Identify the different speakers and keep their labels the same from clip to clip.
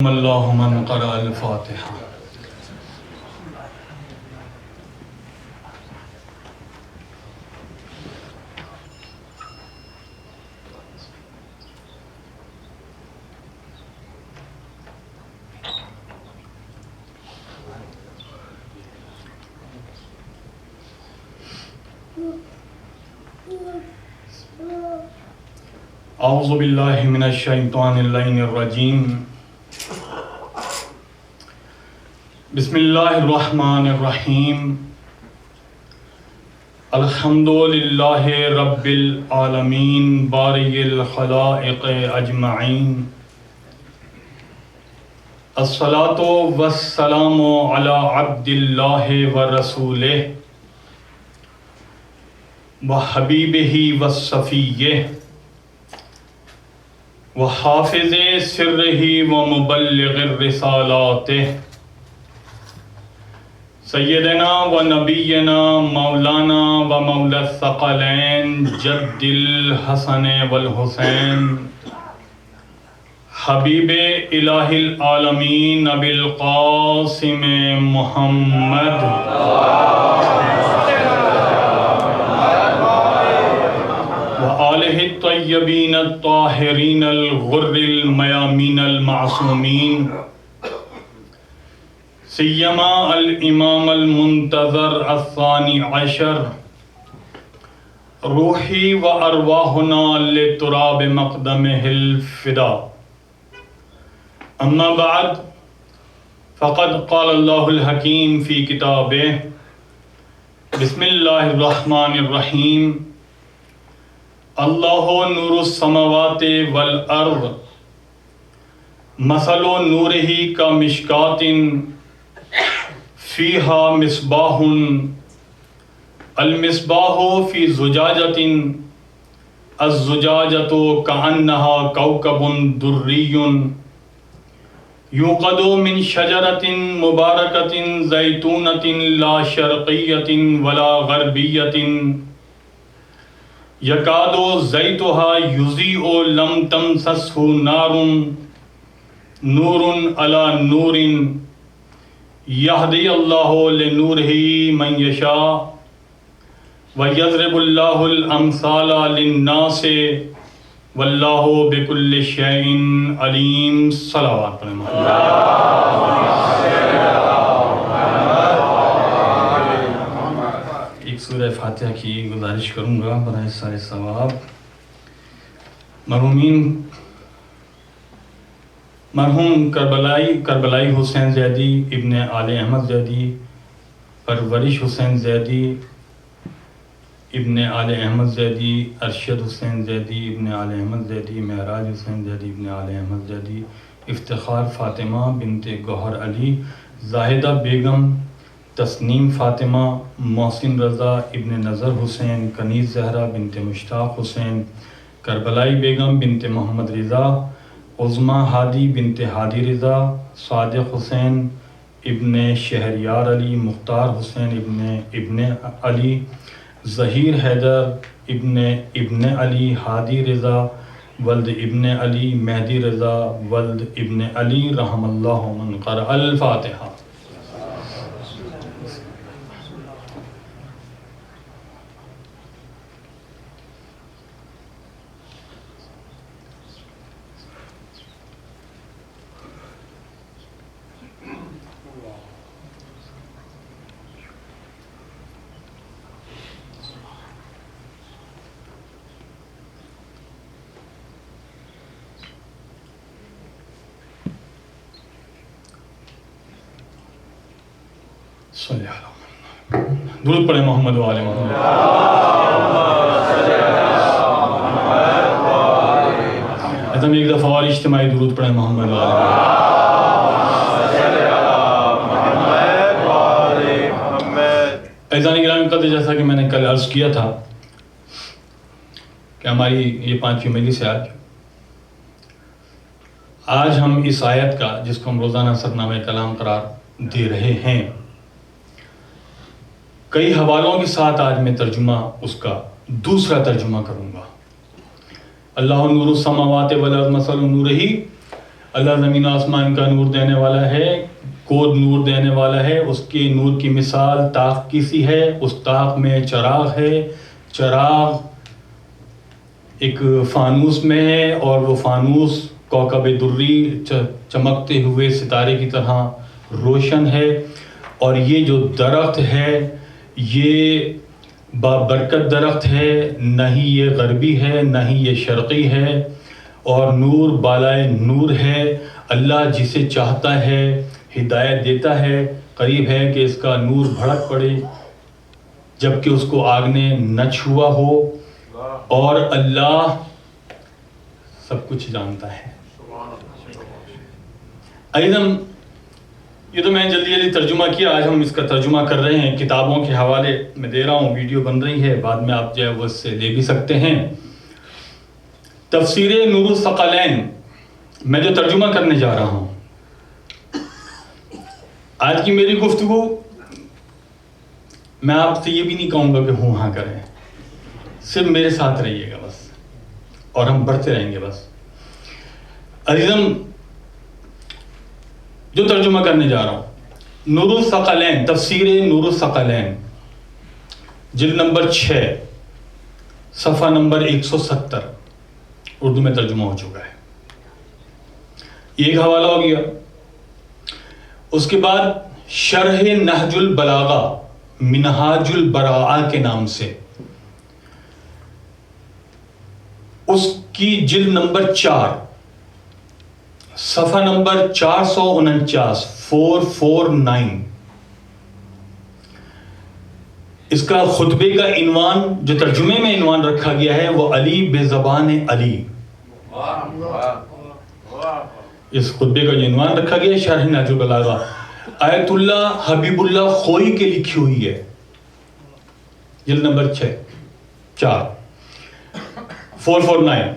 Speaker 1: اللہ من قرأ الفاتحہ. اعوذ باللہ من الشیطان اللعین الرجیم. بسم اللہ الرحمن الرحیم. الحمد للہ رب العالمین باری الخلائق اجمعین. الصلاة والسلام علی عبد اللہ ورسولہ وحبیبہ وصفیہ وحافظ سرہ ومبلغ الرسالات سیدنا و نبینا مولانا و مولا الثقلین جد الحسن والحسین حبیب الہ العالمین ابی القاسم محمد وآلہ الطیبین الطاہرین الغر المیامین المعصومین سیما الامام المنتظر الثانی عشر روحی و ارواحنا لتراب مقدمہ الفدا. اما بعد فقد قال اللہ الحکیم فی کتابہ بسم اللہ الرحمن الرحیم. اللہ نور السماوات والارض مثل نورہ کمشکاۃ فیہا مصباح المصباح فی زجاجۃ الزجاجۃ کأنہا کوکب دری یوقد من شجرۃ مبارکۃ زیتونۃ لا شرقیۃ ولا غربیۃ یکاد زیتها یضیء لم تمسسہ نار نور علی نور یہدی اللہ لنورہ من یشاء ویضرب اللہ الامثال للناس واللہ بکل شیء علیم. صلوات سورہ فاتحہ کی گزارش کروں گا برائے سارے ثواب. مرحوم کربلائی حسین زیدی ابن آل احمد زیدی، پرورش حسین زیدی ابن آل احمد زیدی، ارشد حسین زیدی ابن آل احمد زیدی، معراج حسین زیدی ابن آل احمد زیدی، افتخار فاطمہ بنت گوہر علی، زاہدہ بیگم، تسنیم فاطمہ، محسن رضا ابن نظر حسین، کنیز زہرا بنت مشتاق حسین، کربلائی بیگم بنت محمد رضا، عظمہ ہادی بنت ہادی رضا، صادق حسین ابن شہریار علی، مختار حسین ابن علی، ظہیر حیدر ابن علی، ہادی رضا ولد ابن علی، مہدی رضا ولد ابن علی، رحم اللہ من قرأ الفاتحہ. درود پڑھیں محمد و آل محمد. ایسا ایک دفعہ اور اجتماعی درود پڑھیں محمد و آل محمد. ایزان گرامی قدر، جیسا کہ میں نے کل عرض کیا تھا کہ ہماری یہ 5ویں مجلس ہے آج ہم اس آیت کا، جس کو ہم روزانہ سرنامہ کلام قرار دے رہے ہیں، کئی حوالوں کے ساتھ آج میں ترجمہ اس کا دوسرا ترجمہ کروں گا. اللہ نور السماوات والارض مثل نورہ اللہ زمین و آسمان کا نور دینے والا ہے، کود نور دینے والا ہے. اس کے نور کی مثال طاق کی سی ہے. اس طاق میں چراغ ہے. چراغ ایک فانوس میں ہے اور وہ فانوس کوكب دری چمکتے ہوئے ستارے کی طرح روشن ہے. اور یہ جو درخت ہے یہ بابرکت درخت ہے، نہ ہی یہ غربی ہے نہ ہی یہ شرقی ہے، اور نور بالائے نور ہے. اللہ جسے چاہتا ہے ہدایت دیتا ہے. قریب ہے کہ اس کا نور بھڑک پڑے جبکہ اس کو آگ نے نہ چھوا ہو، اور اللہ سب کچھ جانتا ہے. ایضاً یہ تو میں نے جلدی ترجمہ کیا، آج ہم اس کا ترجمہ کر رہے ہیں. کتابوں کے حوالے میں دے رہا ہوں، ویڈیو بن رہی ہے، بعد میں آپ جو ہے وہ اس سے لے بھی سکتے ہیں. تفسیر نور الثقلین میں جو ترجمہ کرنے جا رہا ہوں، آج کی میری گفتگو میں آپ سے یہ بھی نہیں کہوں گا کہ ہوں ہاں کریں، صرف میرے ساتھ رہیے گا بس، اور ہم بڑھتے رہیں گے بس. عزیزم، جو ترجمہ کرنے جا رہا ہوں، نور الثقلین، تفسیر نور الثقلین، جلد نمبر 6، صفحہ نمبر 170، اردو میں ترجمہ ہو چکا ہے. یہ ایک حوالہ ہو گیا. اس کے بعد شرح نہج البلاغہ منہاج البراءہ کے نام سے اس کی جلد نمبر 4، صفحہ نمبر 449، 449، اس کا خطبے کا عنوان جو ترجمے میں عنوان رکھا گیا ہے وہ علی بے زبان علی. اس خطبے کا جو عنوان رکھا گیا ہے شرح نہج البلاغہ، آیت اللہ حبیب اللہ خوئی کے لکھی ہوئی ہے، جلد نمبر 4، 449.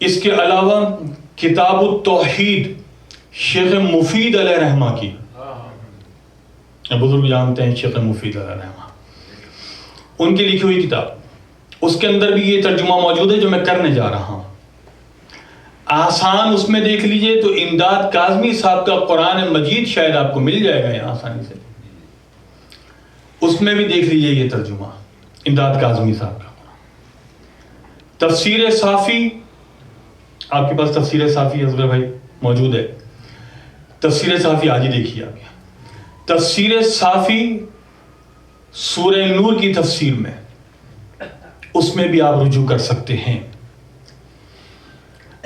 Speaker 1: اس کے علاوہ کتاب التوحید شیخ مفید علیہ رحمہ کی، بزرگ جانتے ہیں شیخ مفید علیہ رحمہ، ان کی لکھی ہوئی کتاب، اس کے اندر بھی یہ ترجمہ موجود ہے جو میں کرنے جا رہا ہوں. آسان اس میں دیکھ لیجئے تو امداد کاظمی صاحب کا قرآن مجید شاید آپ کو مل جائے گا یہاں آسانی سے، اس میں بھی دیکھ لیجئے یہ ترجمہ امداد کاظمی صاحب کا. تفسیر صافی، آپ کے پاس تفسیر صافی اصغر بھائی موجود ہے، تفسیر صافی آج ہی دیکھیے آپ. تفسیر صافی سورہ نور کی تفسیر میں، اس میں بھی آپ رجوع کر سکتے ہیں.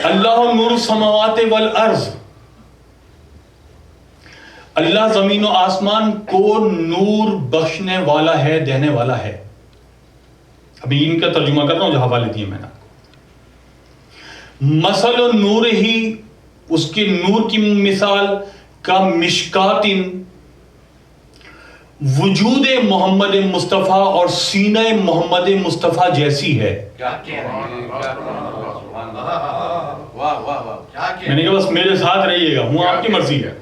Speaker 1: اللہ نور السماوات والارض، اللہ زمین و آسمان کو نور بخشنے والا ہے، دینے والا ہے. ابھی ان کا ترجمہ کر رہا ہوں جو حوالے دیے میں نے. مثل نور ہی، اس کے نور کی مثال کا مشکات، وجود محمد مصطفیٰ اور سینہ محمد مصطفیٰ جیسی ہے. میں نے کہا بس میرے ساتھ رہیے گا، ہوں آپ کی مرضی ہے.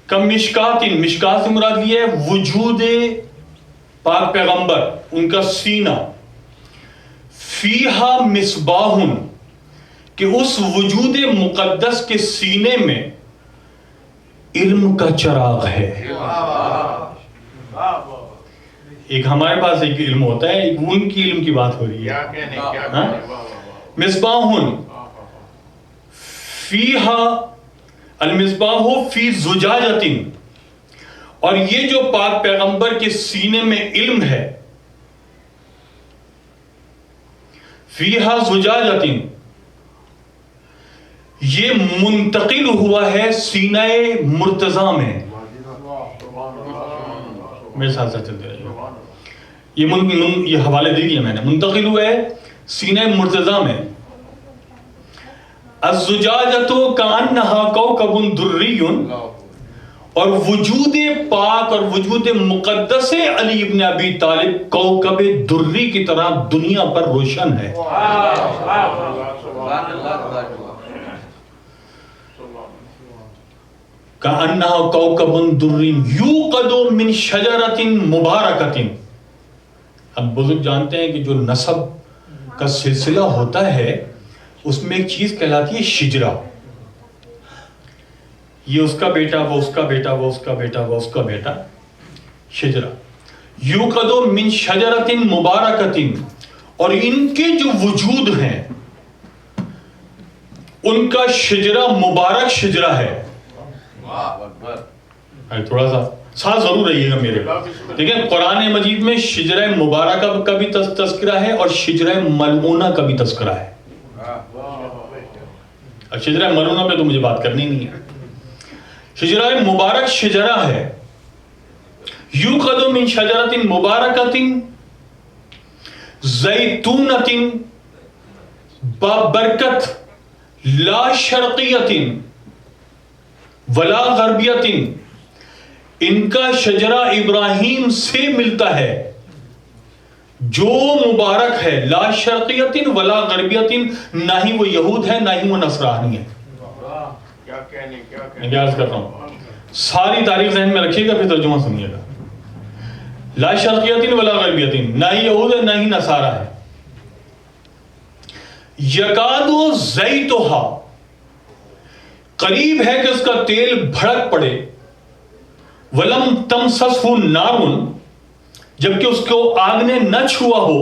Speaker 1: کم مشکات، مشکات سے مراد یہ ہے وجود پاک پیغمبر، ان کا سینہ، فیہا مصباح، کہ اس وجود مقدس کے سینے میں علم کا چراغ ہے. ایک ہمارے پاس ایک علم ہوتا ہے، ایک ان کی علم کی بات ہو رہی ہے. مصباح فیہا، المصباح فی زجاجۃ، اور یہ جو پاک پیغمبر کے سینے میں علم ہے، فیہا زجاجۃ، یہ منتقل ہوا ہے سینہ مرتضیٰ میں. میرے ساتھ ساتھ چلتے رہیے، یہ حوالے دے دیا میں نے. منتقل ہوا ہے سینہ مرتضیٰ میں. الزجاجۃ کأنہا کوکب دری، اور وجود پاک اور وجود مقدس علی ابن ابی طالب کوکب دری کی طرح دنیا پر روشن ہے. کأنہا کوکب دری یوقد من شجرۃ مبارکۃ. اب بزرگ جانتے ہیں کہ جو نسب کا سلسلہ ہوتا ہے اس میں ایک چیز کہلاتی ہے شجرہ. یہ اس کا بیٹا، وہ اس کا بیٹا، وہ اس کا بیٹا، وہ اس کا بیٹا، شجرہ. یوقد من شجرۃ مبارکۃ، اور ان کے جو وجود ہیں ان کا شجرہ مبارک شجرہ ہے. تھوڑا سا ساتھ ضرور رہیے گا میرے. دیکھیں قرآن مجید میں شجرہ مبارکہ کا بھی تذکرہ ہے اور شجرہ ملعونہ کا بھی تذکرہ ہے. اب شجرہ ملعونہ پہ تو مجھے بات کرنی نہیں ہے. شجرہ مبارک شجرہ ہے. یوقد من شجرۃ مبارکۃ زیتونۃ بابرکت لا شرقیۃ ولا غربیۃ. ان کا شجرہ ابراہیم سے ملتا ہے جو مبارک ہے. لا شرقیۃ ولا غربیۃ، نہ ہی وہ یہود ہے نہ ہی وہ نصرانی ہے. میں کیا عرض کر رہا ہوں، ساری تاریخ ذہن میں رکھیے گا پھر ترجمہ سنیے گا. لا شرقیۃ ولا غربیۃ، نہ ہی یہود ہے نہ ہی نصارہ ہے. یکاد زیتھا، قریب ہے کہ اس کا تیل بھڑک پڑے. ولم تمسسہ نار، جبکہ اس کو آگ نے نہ چھوا ہو.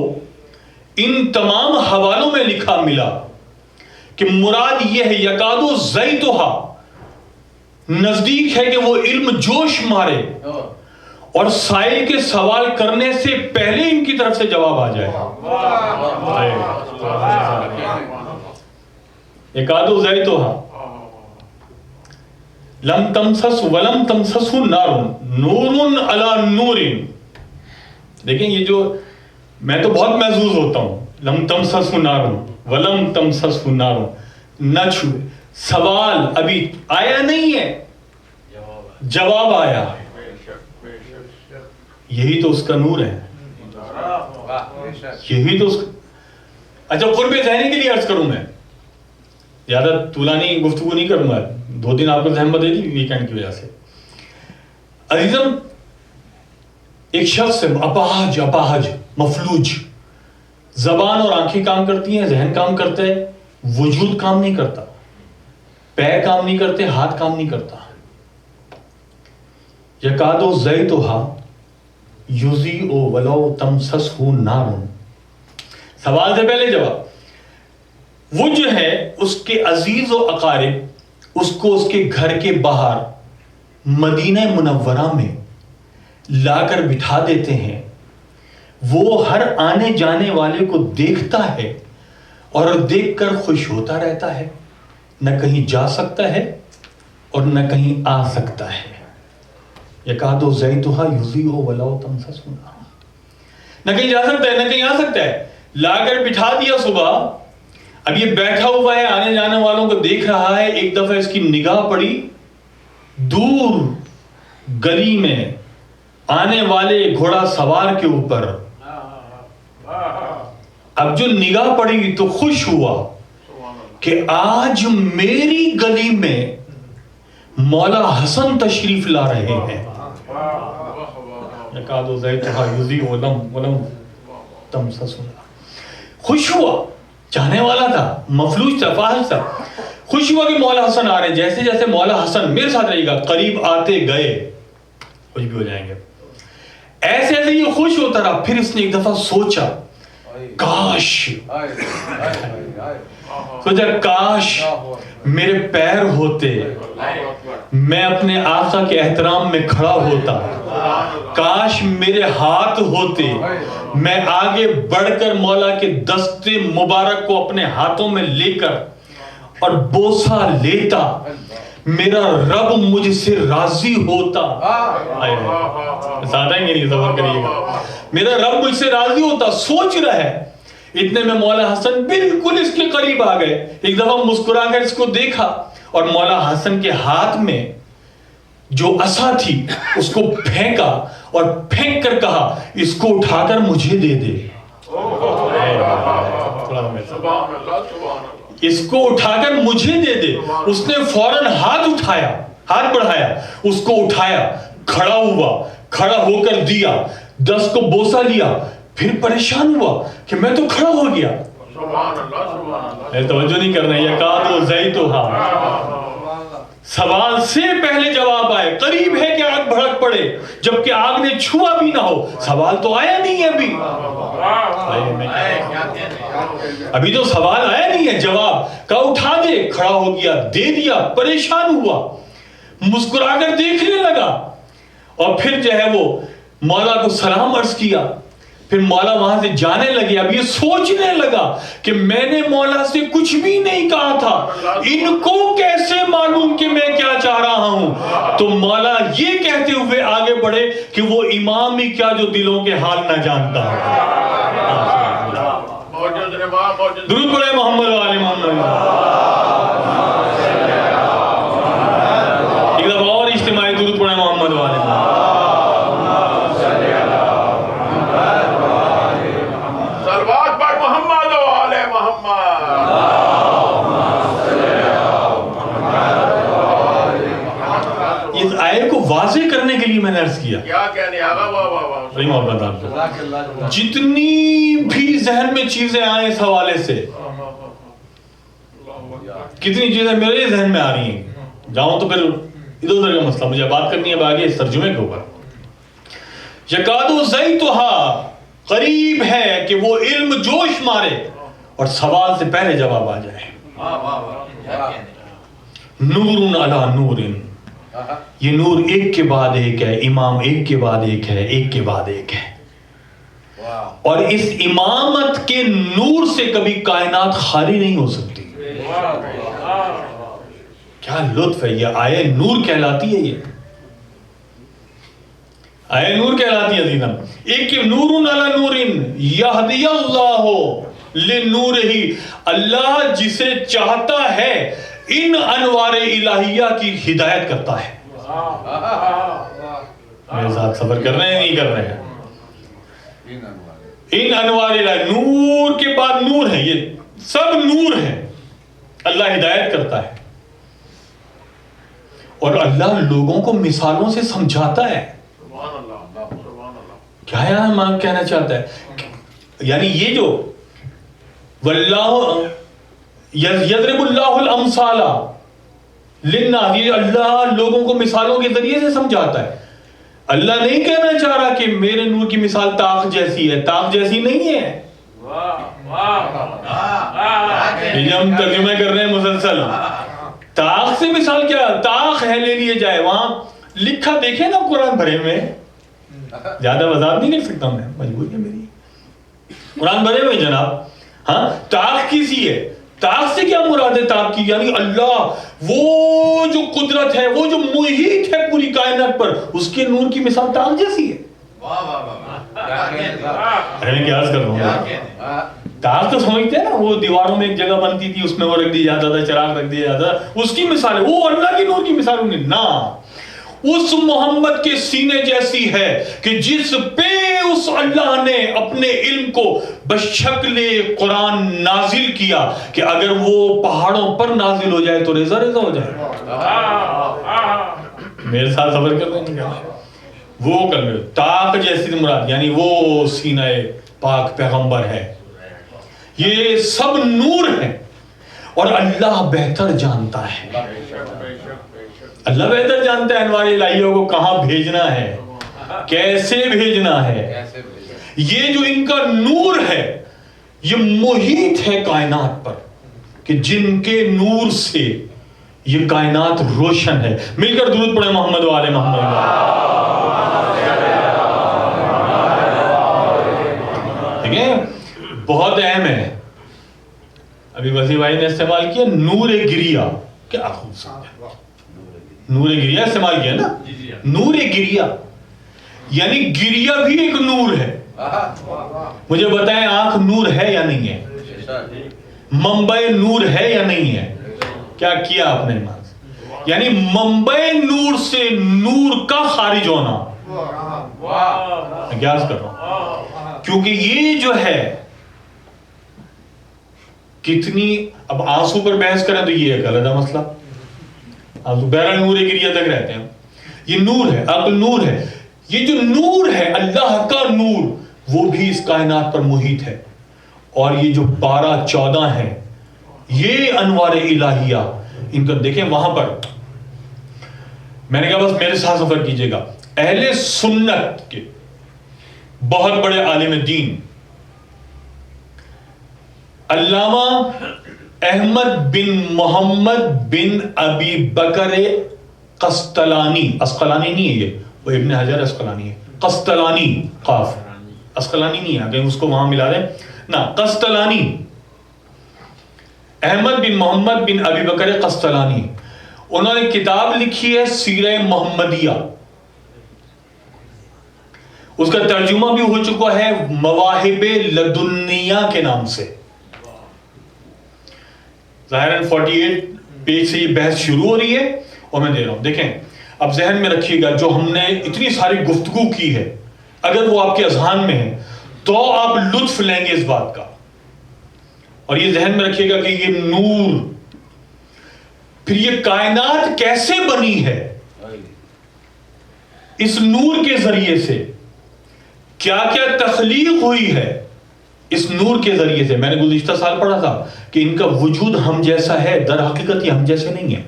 Speaker 1: ان تمام حوالوں میں لکھا ملا کہ مراد یہ ہے یکاد زیتھا، نزدیک ہے کہ وہ علم جوش مارے اور سائل کے سوال کرنے سے پہلے ان کی طرف سے جواب آ جائے. یکاد زیتھا لم تمسس ولم تمسس نار نور علی نور. دیکھیں یہ جو میں تو بہت محظوظ ہوتا ہوں، لم تمسس نار ولم تمسس نار، نہ چھوئے. سوال ابھی آیا نہیں ہے، جواب آیا. یہی تو اس کا نور ہے، یہی تو اس کا. اچھا قرب ذہنی کے لیے عرض کروں، میں زیادہ طولانی گفتگو نہیں کروں گا، 2 دن آپ کو زحمت دے دی ویکینڈ کی وجہ سے. عزیزم ایک شخص ہے اپاہج مفلوج، زبان اور آنکھیں کام کرتی ہیں، ذہن کام کرتا ہے، وجود کام نہیں کرتا، پیر کام نہیں کرتے، ہاتھ کام نہیں کرتا. یکاد زیتھا یضیء ولو تمسسہ نار. سوال سے پہلے جواب. وہ جو ہے اس کے عزیز و اقارب اس کو اس کے گھر کے باہر مدینہ منورہ میں لا کر بٹھا دیتے ہیں. وہ ہر آنے جانے والے کو دیکھتا ہے اور دیکھ کر خوش ہوتا رہتا ہے. نہ کہیں جا سکتا ہے اور نہ کہیں آ سکتا ہے. یکاد زیتھا یضیء ولو تمسسہ نار. نہ کہیں جا سکتا ہے نہ کہیں آ سکتا ہے. لا کر بٹھا دیا صبح، اب یہ بیٹھا ہوا ہے، آنے جانے والوں کو دیکھ رہا ہے. ایک دفعہ اس کی نگاہ پڑی دور گلی میں آنے والے گھوڑا سوار کے اوپر. اب جو نگاہ پڑی تو خوش ہوا کہ آج میری گلی میں مولا حسن تشریف لا رہے ہیں. یکاد زیتھا یضیء ولم تمسسہ. خوش ہوا، چاہنے والا تھا، مفلوج تھا، فاحش تھا. خوش ہوا کہ مولا حسن آ رہے ہیں. جیسے جیسے مولا حسن میرے ساتھ رہے گا، قریب آتے گئے خوش بھی ہو جائیں گے. ایسے ایسے یہ خوش ہوتا رہا. پھر اس نے ایک دفعہ سوچا کاش میرے پیر ہوتے، میں اپنے آقا کے احترام میں کھڑا ہوتا. کاش میرے ہاتھ ہوتے، میں آگے بڑھ کر مولا کے دست مبارک کو اپنے ہاتھوں میں لے کر اور بوسہ لیتا. میرا رب مجھ سے راضی ہوتا. زیادہ ہی نہیں صبر کریے گا. میرا رب مجھ سے راضی ہوتا. سوچ رہا ہے، اتنے میں مولا حسن بالکل اس کے قریب آ گئے. ایک دفعہ مسکرا کر اس کو دیکھا اور مولا حسن کے ہاتھ میں جو عصا تھی اس کو پھینکا اور پھینک کر کہا اس کو اٹھا کر مجھے دے دے. اس کو اٹھا کر مجھے دے دے. اس نے فوراً ہاتھ اٹھایا، ہاتھ بڑھایا، اس کو اٹھایا، کھڑا ہوا، کھڑا ہو کر دیا، دست کو بوسہ لیا. پھر پریشان ہوا کہ میں تو کھڑا ہو گیا، توجہ نہیں کر رہے. یکاد زیتھا, سوال سے پہلے جواب آئے. قریب ہے کہ آگ بھڑک پڑے جبکہ آگ نے چھوا بھی نہ ہو. سوال تو آیا نہیں ہے ابھی تو سوال آیا نہیں ہے. جواب کا اٹھا دے, کھڑا ہو گیا, دے دیا, پریشان ہوا, مسکرا کر دیکھنے لگا, اور پھر جو ہے وہ مولا کو سلام عرض کیا. پھر مولا وہاں سے جانے لگے. اب یہ سوچنے لگا کہ میں نے مولا سے کچھ بھی نہیں کہا تھا, ان کو کیسے معلوم کہ میں کیا چاہ رہا ہوں. تو مولا یہ کہتے ہوئے آگے بڑھے کہ وہ امام ہی کیا جو دلوں کے حال نہ جانتا. درود پڑھیں محمد و آل محمد. ایک دفعہ اور اجتماعی درود پڑھیں محمد و آل محمد. اس آیت کو واضح کرنے کے لیے میں نے عرض کیا جتنی بھی ذہن میں چیزیں آئیں اس حوالے سے, کتنی چیزیں میرے ذہن میں آ رہی ہیں, جاؤں تو پھر ادھر ادھر کا مسئلہ مجھے بات کرنی ہے آگے اس ترجمے کے اوپر. یکاد زیتھا, قریب ہے کہ وہ علم جوش مارے اور سوال سے پہلے جواب آ جائے. نور علی نور, یہ نور ایک کے بعد ایک ہے, امام ایک کے بعد ایک ہے, ایک کے بعد ایک ہے. اور اس امامت کے نور سے کبھی کائنات خالی نہیں ہو سکتی. کیا لطف ہے, یہ آیے نور کہلاتی ہے. یہ آیے نور کہلاتی ہے عزیزم. ایک کہ نور علی نور یہدی اللہ لنورہ, اللہ جسے چاہتا ہے ان انوار الہیہ کی ہدایت کرتا ہے. میرے ساتھ صبر کر رہے ہیں نہیں کر رہے ہیں. ان انوار الہیہ, نور کے بعد نور ہے, یہ سب نور ہے. اللہ ہدایت کرتا ہے اور اللہ لوگوں کو مثالوں سے سمجھاتا ہے. کیا یہاں ماں کہنا چاہتا ہے, یعنی یہ جو واللہ یضرب اللہ الامثال للناس, یہ اللہ لوگوں کو مثالوں کے ذریعے سے سمجھاتا ہے. اللہ نہیں کہنا چاہ رہا کہ میرے نور کی مثال طاق جیسی ہے, طاق جیسی نہیں ہے. یہ ہم ترجمہ کر رہے ہیں مسلسل. طاق سے مثال کیا, طاق ہے لے لیے جائے, وہاں لکھا دیکھیں نا قرآن بھرے میں, زیادہ وضاحت نہیں کر سکتا میں, مجبوری ہے میری. قرآن بھرے میں جناب, ہاں طاق کسی ہے. طاق سے کیا مراد ہے طاق کی, یعنی اللہ وہ جو قدرت ہے, وہ جو محیط ہے پوری کائنات پر, اس کے نور کی مثال طاق جیسی ہے. میں کیا عرض کر رہا ہوں, طاق تو سمجھتے ہیں نا, وہ دیواروں میں ایک جگہ بنتی تھی, اس میں وہ رکھ دیا جاتا تھا, چراغ رکھ دیا جاتا تھا, اس کی مثال ہے. وہ اللہ کی نور کی مثال ہوں گی نا, اس محمد کے سینے جیسی ہے کہ جس پہ اس اللہ نے اپنے علم کو بشکل قرآن نازل کیا کہ اگر وہ پہاڑوں پر نازل ہو جائے تو ریزہ ریزہ ہو جائے. میرے ساتھ صبر کر رہے ہیں, وہ کر رہے طاق جیسی مراد, یعنی وہ سینہ پاک پیغمبر ہے. یہ سب نور ہے اور اللہ بہتر جانتا ہے. اللہ بہتر جانتا ہے انوار الہیوں کو کہاں بھیجنا ہے, کیسے بھیجنا ہے. یہ جو ان کا نور ہے یہ محیط ہے کائنات پر کہ جن کے نور سے یہ کائنات روشن ہے. مل کر درود پڑھیں محمد و آل محمد. ٹھیک ہے, بہت اہم ہے. ابھی وسیع بھائی نے استعمال کیا نور گریہ, کیا خوبصورت ہے. نور گریہ استعمال کیا نا, نور گریہ یعنی گریہ بھی ایک نور ہے. مجھے بتائیں آنکھ نور ہے یا نہیں ہے, منبع نور ہے یا نہیں ہے. کیا کیا آپ نے, یعنی منبع نور سے نور کا خارج ہونا. میں کیا عرض کر رہا ہوں, کیونکہ یہ جو ہے کتنی, اب آنسو پر بحث کریں تو یہ ایک علیحدہ مسئلہ. بہرحال نور گریہ تک رہتے ہیں. یہ نور ہے, عقل نور ہے. یہ جو نور ہے اللہ کا نور, وہ بھی اس کائنات پر محیط ہے.
Speaker 2: اور یہ جو 12-14 ہیں یہ انوار الہیہ ان کا دیکھیں. وہاں پر میں نے کہا بس میرے ساتھ سفر کیجئے گا. اہل سنت کے بہت بڑے عالم دین علامہ احمد بن محمد بن ابی بکر قسطلانی، اسقلانی نہیں ہے یہ، وہ ابن حجر اسقلانی ہے، قسطلانی، قاف اسقلانی نہیں ہے، اگر اس کو وہاں ملا دیں نا، قسطلانی، احمد بن محمد بن ابی بکر قسطلانی. انہوں نے کتاب لکھی ہے سیرہ محمدیہ، اس کا ترجمہ بھی ہو چکا ہے مواہب لدنیہ کے نام سے. ظاہراً 48 پیج سے یہ بحث شروع ہو رہی ہے اور میں دے رہا ہوں. دیکھیں اب ذہن میں رکھیے گا جو ہم نے اتنی ساری گفتگو کی ہے، اگر وہ آپ کے اذہان میں ہے تو آپ لطف لیں گے اس بات کا. اور یہ ذہن میں رکھیے گا کہ یہ نور، پھر یہ کائنات کیسے بنی ہے، اس نور کے ذریعے سے کیا کیا تخلیق ہوئی ہے اس نور کے ذریعے سے. میں نے گزشتہ سال پڑھا تھا کہ ان کا وجود ہم جیسا ہے، در حقیقت یہ ہم جیسے نہیں ہے.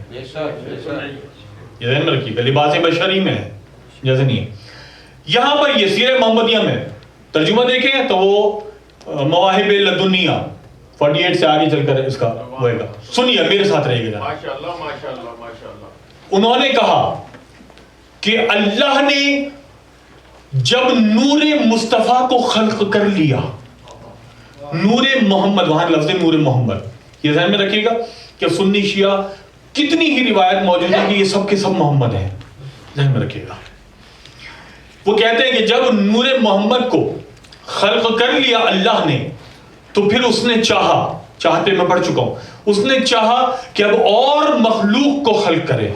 Speaker 2: یہ ذہن میں رکھیے گا، لباس بشری میں ہے جیسے نہیں ہے. یہاں پر یہ سیرہ محمدیہ میں ترجمہ دیکھیں تو وہ مواہب لدنیہ 48 سے آگے چل کر اس کا ہوئے گا. سنیے میرے ساتھ رہیے گا. انہوں نے کہا کہ اللہ نے جب نور مصطفیٰ کو خلق کر لیا، نور محمد، وہاں لفظ نور محمد، یہ ذہن میں رکھیے گا کہ سنی شیعہ کتنی ہی روایت موجود ہے کہ یہ سب کے سب محمد ہیں، ذہن میں رکھیے گا. وہ کہتے ہیں کہ جب نور محمد کو خلق کر لیا اللہ نے تو پھر اس نے چاہا، چاہتے میں پڑھ چکا ہوں، اس نے چاہا کہ اب اور مخلوق کو خلق کرے.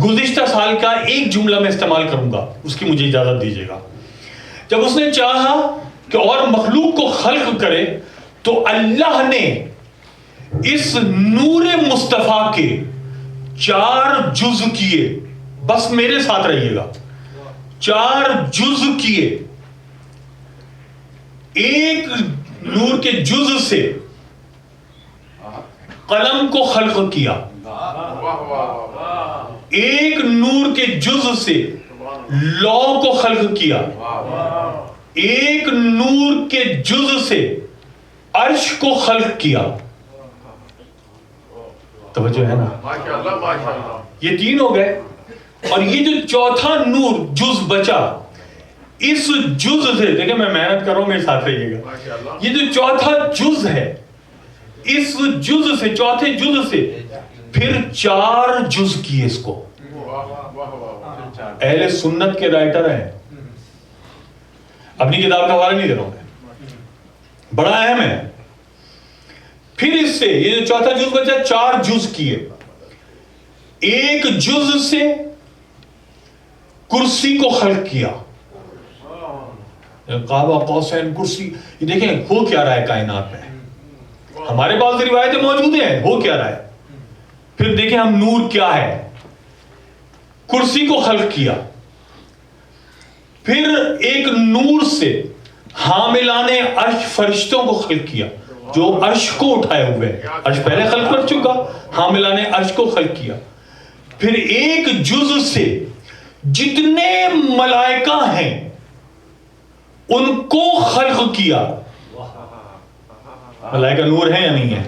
Speaker 2: گزشتہ سال کا ایک جملہ میں استعمال کروں گا، اس کی مجھے اجازت دیجیے گا. جب اس نے چاہا کہ اور مخلوق کو خلق کرے تو اللہ نے اس نور مصطفیٰ کے 4 جز کیے. بس میرے ساتھ رہیے گا، 4 جز کیے. ایک نور کے جز سے قلم کو خلق کیا، ایک نور کے جز سے لوح کو خلق کیا، ایک نور کے جز سے عرش کو خلق کیا. توجہ ہے نا، یہ 3 ہو گئے. اور یہ جو چوتھا نور جز بچا، اس جز سے دیکھیں میں محنت کر رہا ہوں، میرے ساتھ رہیے گا. یہ جو چوتھا جز ہے، اس جز سے، چوتھے جز سے پھر 4 جز کیے اس کو. اہل سنت کے رائٹر ہیں، اپنی کتاب کا حوالہ نہیں دے رہا ہوں میں، بڑا اہم ہے. پھر اس سے یہ جو چوتھا جز بچا، 4 جز کیے. ایک جز سے کرسی کو خلق کیا، قاب قوسین کرسی. یہ دیکھیں ہو کیا رہا ہے کائنات میں، ہمارے پاس روایتیں موجود ہیں، ہو کیا رہا ہے. پھر دیکھیں ہم نور کیا ہے، کرسی کو خلق کیا. پھر ایک نور سے حاملان عرش فرشتوں کو خلق کیا، جو عرش کو اٹھائے ہوئے، عرش پہلے خلق کر چکا، حاملان عرش کو خلق کیا. پھر ایک جز سے جتنے ملائکہ ہیں ان کو خلق کیا. ملائکہ نور ہیں یا نہیں ہے؟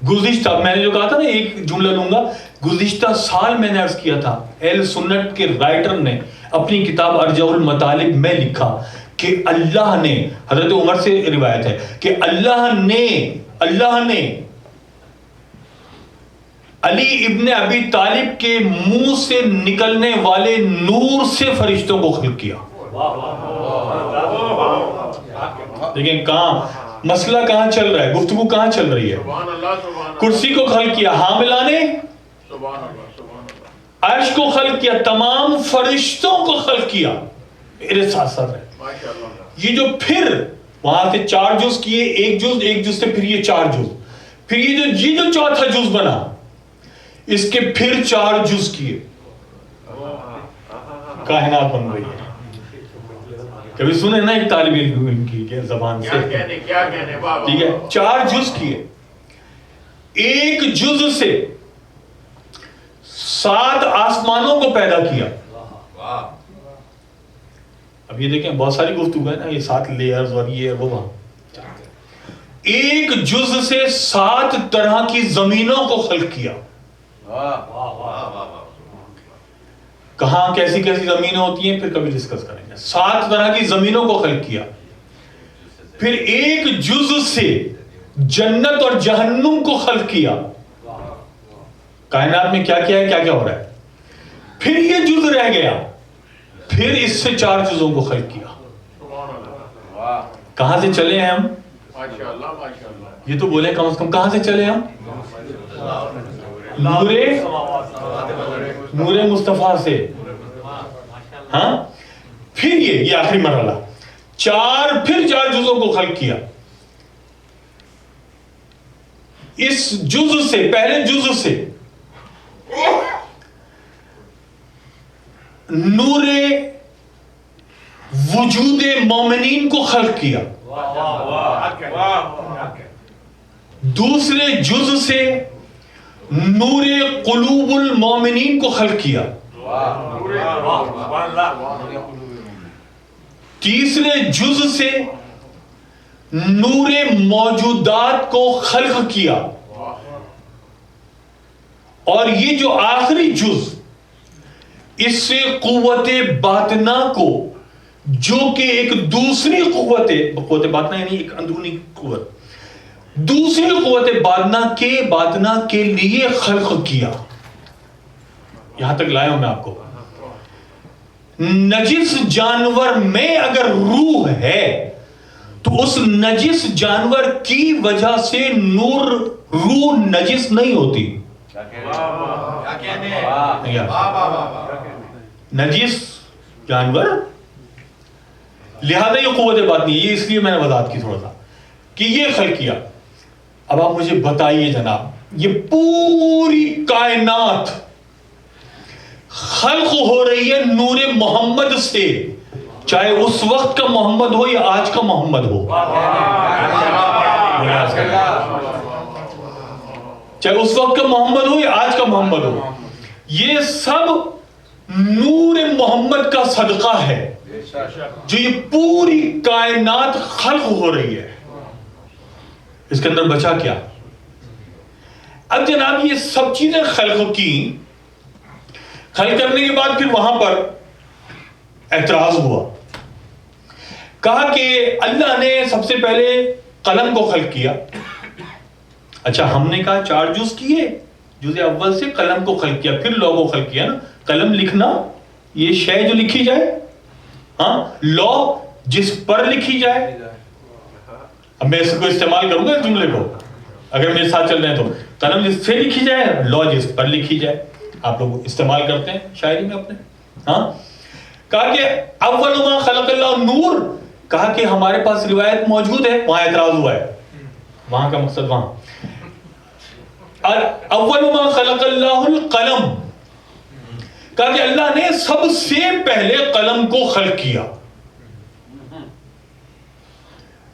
Speaker 2: گزشتہ میں نے جو کہا تھا نا، ایک جملہ لوں گا، گزشتہ سال میں نے عرض کیا تھا اہل سنت کے رائٹر نے اپنی کتاب ارجع المطالب میں لکھا کہ اللہ نے، حضرت عمر سے روایت ہے کہ اللہ نے علی ابن ابی طالب کے منہ سے نکلنے والے نور سے فرشتوں کو خلق کیا. دیکھیں کہاں مسئلہ، کہاں چل رہا ہے، گفتگو کہاں چل رہی ہے. کرسی کو خلق کیا، حاملان عرش کو خلق کیا، تمام فرشتوں کو خلق کیا. میرے ساتھ ساتھ ہے یہ جو پھر وہاں سے 4 جز کیے، ایک جز سے پھر یہ 4 جز، پھر یہ جو چوتھا جز بنا، اس کے پھر 4 جز کیے. کائنات بن رہی ہے. کبھی سنے نا ایک طالب علم کی ٹھیک ہے، زبان سے،
Speaker 3: کیا کہنے بابا،
Speaker 2: ٹھیک ہے، 4 جز کیے، ایک جز سے 7 آسمانوں کو پیدا کیا. اب یہ دیکھیں بہت ساری گفتگو ہے نا، یہ 7 لیئرز اور یہ وہ وہاں. ایک جز سے 7 طرح کی زمینوں کو خلق کیا. کہاں کیسی کیسی زمینیں ہوتی ہیں پھر کبھی ڈسکس کریں گے. 7 طرح کی زمینوں کو خلق کیا. پھر ایک جز سے جنت اور جہنم کو خلق کیا. کائنات میں کیا کیا ہے، کیا کیا ہو رہا ہے. پھر یہ جز رہ گیا، پھر اس سے 4 جزوں کو خلق کیا. کہاں سے چلے ہیں ہم؟ یہ تو بولے کم از کم کہاں سے چلے ہم؟ نور مصطفیٰ سے. ہاں، پھر یہ آخری مرحلہ، پھر 4 جزوں کو خلق کیا. اس جز سے، پہلے جز سے نور وجود مومنین کو خلق کیا. دوسرے جز سے نور قلوب المومنین کو خلق کیا. تیسرے جز سے نور موجودات کو خلق کیا. اور یہ جو آخری جز، اس سے قوت باطنہ کو، جو کہ ایک دوسری قوت باطنہ یعنی ایک اندرونی قوت، دوسری قوت باطنہ کے لیے خلق کیا. یہاں تک لایا ہوں میں آپ کو. نجس جانور میں اگر روح ہے تو اس نجس جانور کی وجہ سے روح نجس نہیں ہوتی. نجس جانور، لہذا یہ قوت باطنی، یہ اس لیے میں نے وضاحت کی تھوڑا سا کہ یہ خلق کیا. اب آپ مجھے بتائیے جناب، یہ پوری کائنات خلق ہو رہی ہے نور محمد سے، چاہے اس وقت کا محمد ہو یا آج کا محمد ہو. چاہے اس وقت کا محمد ہو یا آج کا محمد ہو، یہ سب نور محمد کا صدقہ ہے جو یہ پوری کائنات خلق ہو رہی ہے. اس کے اندر بچا کیا؟ اب جناب یہ سب چیزیں خلق کی، خلق کرنے کے بعد پھر وہاں پر اعتراض ہوا. کہا کہ اللہ نے سب سے پہلے قلم کو خلق کیا. اچھا، ہم نے کہا 4 جز کیے، جز اول سے قلم کو خلق کیا، پھر لوح کو خلق کیا نا. قلم لکھنا، یہ شے جو لکھی جائے، ہاں، لوح جس پر لکھی جائے. اب میں اس کو استعمال کروں گا جملے کو، اگر میرے ساتھ چل رہے ہیں تو قلم جس سے لکھی جائے، لوح جس پر لکھی جائے. آپ لوگ استعمال کرتے ہیں شاعری میں اپنے. ہاں، کہا کہ اول ما خلق اللہ نور، کہا کہ ہمارے پاس روایت موجود ہے، وہاں اعتراض ہوا ہے. وہاں کا مقصد وہاں اول ما خلق اللہ القلم، کہا کہ اللہ نے سب سے پہلے قلم کو خلق کیا.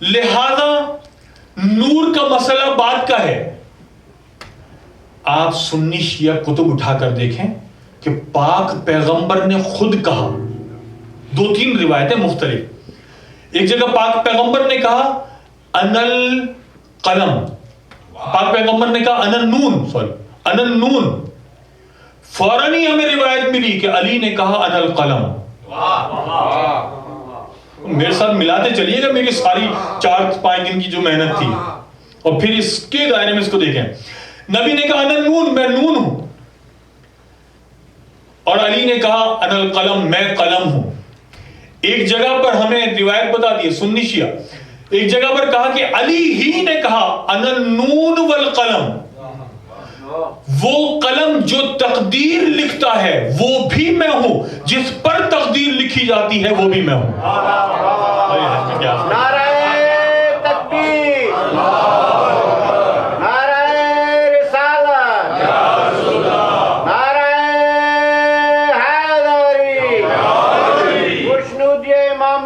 Speaker 2: لہذا نور کا مسئلہ بعد کا ہے. آپ سنی شیعہ کتب اٹھا کر دیکھیں کہ پاک پیغمبر نے خود کہا، 2-3 روایتیں مختلف. ایک جگہ پاک پیغمبر نے کہا انل قلم، پاک پیغمبر نے کہا انل نون. فوراً ہی ہمیں روایت ملی کہ علی نے کہا انل قلم. میرے ساتھ ملاتے چلیے گا میری ساری 4-5 دن کی جو محنت تھی، اور پھر اس کے دائرے میں اس کو دیکھیں. نبی نے کہا انل نون، میں نون ہوں، اور علی نے کہا انل قلم، میں قلم ہوں. ایک جگہ پر ہمیں روایت بتا دی سنی شیعہ، ایک جگہ پر کہا کہ علی ہی نے کہا انل نون والقلم، وہ قلم جو تقدیر لکھتا ہے وہ بھی میں ہوں، جس پر تقدیر لکھی جاتی ہے وہ بھی میں ہوں.
Speaker 3: نعرہ تکبیر، نعرہ رسالت، نعرہ حیدری، خوشنودی امام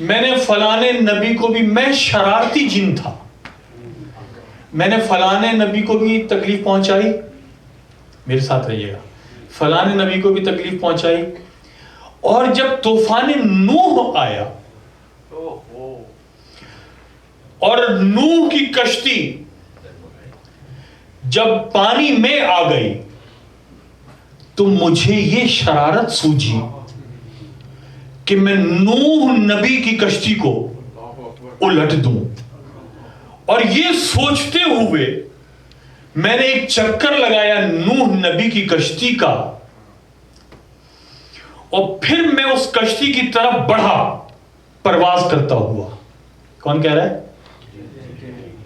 Speaker 2: میں نے فلانے نبی کو بھی، میں شرارتی جن تھا، میں نے فلانے نبی کو بھی تکلیف پہنچائی، میرے ساتھ رہیے گا، فلانے نبی کو بھی تکلیف پہنچائی، اور جب طوفان نوح آیا اور نوح کی کشتی جب پانی میں آ گئی تو مجھے یہ شرارت سوجھی کہ میں نوح نبی کی کشتی کو الٹ دوں، اور یہ سوچتے ہوئے میں نے ایک چکر لگایا نوح نبی کی کشتی کا، اور پھر میں اس کشتی کی طرف بڑھا پرواز کرتا ہوا۔ کون کہہ رہا ہے؟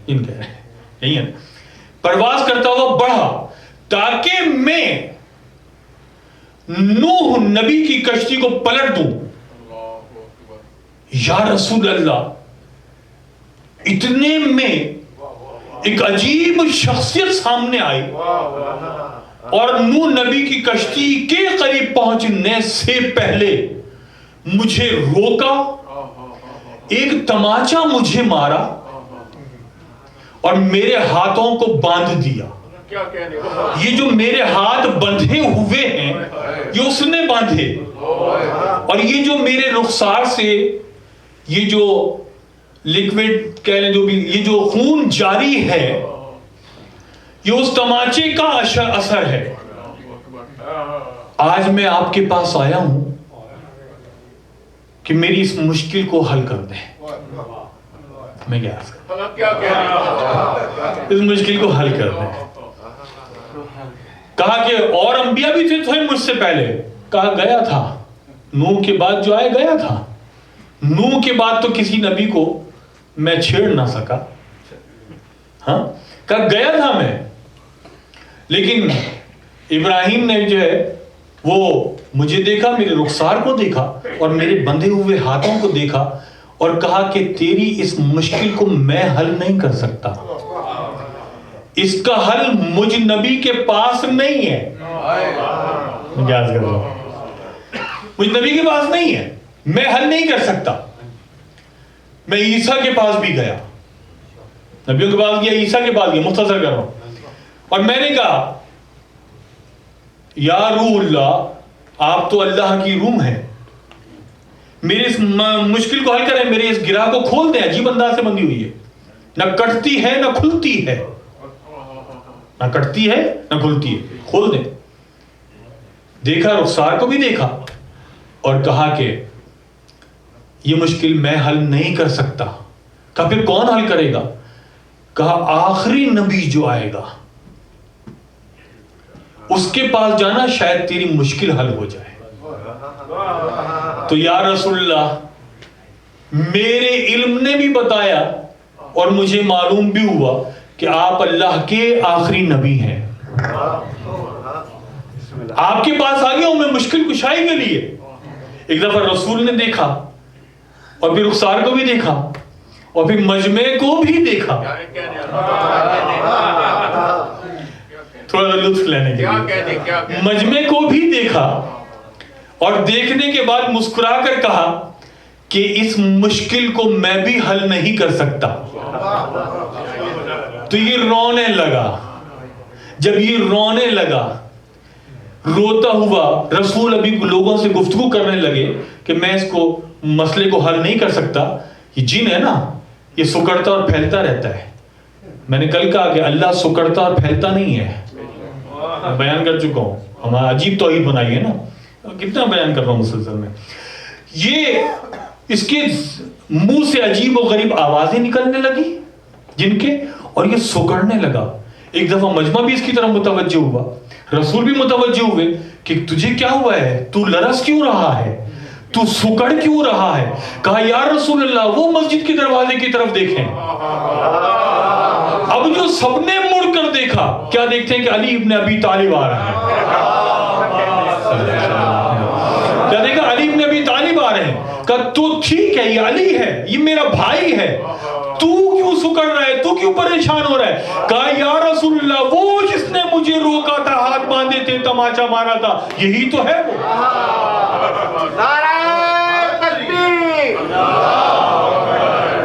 Speaker 2: ان کہہ رہے ہیں، یہی ہے نا، پرواز کرتا ہوا بڑھا تاکہ میں نوح نبی کی کشتی کو پلٹ دوں۔ یا رسول اللہ، اتنے میں ایک عجیب شخصیت سامنے آئی اور نوح نبی کی کشتی کے قریب پہنچنے سے پہلے مجھے روکا، ایک تماچا مجھے مارا اور میرے ہاتھوں کو باندھ دیا۔ یہ جو میرے ہاتھ بندھے ہوئے ہیں یہ اس نے باندھے، اور یہ جو میرے رخسار سے یہ جو لیکوڈ کہہ لیں، جو بھی یہ جو خون جاری ہے، یہ اس تماچے کا اثر ہے۔ آج میں آپ کے پاس آیا ہوں کہ میری اس مشکل کو حل کر دیں۔ میں کیا عرض کروں؟ اس مشکل کو حل کر دیں۔ کہا کہ اور انبیاء بھی تھے مجھ سے پہلے، کہا گیا تھا، نوح کے بعد جو آئے گیا تھا، نوح کے بعد تو کسی نبی کو میں چھیڑ نہ سکا، ہاں کہا گیا تھا میں، لیکن ابراہیم نے جو ہے وہ مجھے دیکھا، میرے رخسار کو دیکھا اور میرے بندھے ہوئے ہاتھوں کو دیکھا اور کہا کہ تیری اس مشکل کو میں حل نہیں کر سکتا، اس کا حل مجھ نبی کے پاس نہیں ہے۔ میں کیا عرض کر رہا ہوں؟ مجھ نبی کے پاس نہیں ہے، میں حل نہیں کر سکتا۔ میں عیسیٰ کے پاس بھی گیا، نبیوں کے پاس گیا، عیسیٰ کے پاس گیا، مختصر کر رہا ہوں، اور میں نے کہا یا روح اللہ، آپ تو اللہ کی روح ہیں، میرے اس مشکل کو حل کریں، میرے اس گرہ کو کھول دیں، عجیب انداز سے بندھی ہوئی ہے، نہ کٹتی ہے نہ کھلتی ہے، نہ کٹتی ہے نہ کھلتی ہے، کھول دیں۔ دیکھا، رخسار کو بھی دیکھا اور کہا کہ یہ مشکل میں حل نہیں کر سکتا۔ کہا پھر کون حل کرے گا؟ کہا آخری نبی جو آئے گا اس کے پاس جانا، شاید تیری مشکل حل ہو جائے۔ تو یا رسول اللہ، میرے علم نے بھی بتایا اور مجھے معلوم بھی ہوا کہ آپ اللہ کے آخری نبی ہیں، آپ کے پاس آ گیا ہوں میں مشکل کشائی کے لیے۔ ایک دفعہ رسول نے دیکھا اور پھر رخسار کو بھی دیکھا اور پھر مجمع کو بھی دیکھا، تھوڑا لطف لینے کے لیے، مجمع کو بھی دیکھا اور دیکھنے کے بعد مسکرا کر کہا کہ اس مشکل کو میں بھی حل نہیں کر سکتا۔ تو یہ رونے لگا، جب یہ رونے لگا، روتا ہوا، رسول ابھی لوگوں سے گفتگو کرنے لگے کہ میں اس کو مسئلے کو حل نہیں کر سکتا، یہ جن ہے نا، یہ سکڑتا اور پھیلتا رہتا ہے۔ میں نے کل کہا کہ اللہ سکڑتا اور پھیلتا نہیں ہے، بیان کر چکا ہوں، ہمارا عجیب توحید بنائی ہے نا، کتنا بیان کر رہا ہوں مسلسل میں۔ یہ اس کے منہ سے عجیب و غریب آوازیں نکلنے لگی جن کے، اور یہ سکڑنے لگا۔ ایک دفعہ مجمع بھی اس کی طرف متوجہ ہوا، رسول بھی متوجہ ہوئے کہ تجھے کیا ہوا ہے، تو لرز کیوں رہا ہے، تو سکڑ کیوں رہا ہے؟ کہا یا رسول اللہ، وہ مسجد کے دروازے کی طرف دیکھیں۔ اب جو سب نے مڑ کر دیکھا، کیا دیکھتے ہیں کہ علی ابن ابی طالب آ رہے ہیں۔ کیا دیکھا؟ علی ابن ابی طالب آ رہے ہیں۔ کہا تو ٹھیک ہے، یہ علی ہے، یہ میرا بھائی ہے، تو کیوں سکڑ رہا ہے، تو کیوں پریشان ہو رہا ہے؟ کہا یا رسول اللہ، وہ جس نے مجھے روکا تھا، ہاتھ باندھے تھے، تماچا مارا تھا، یہی تو ہے وہ۔
Speaker 3: نعرہ تکبیر،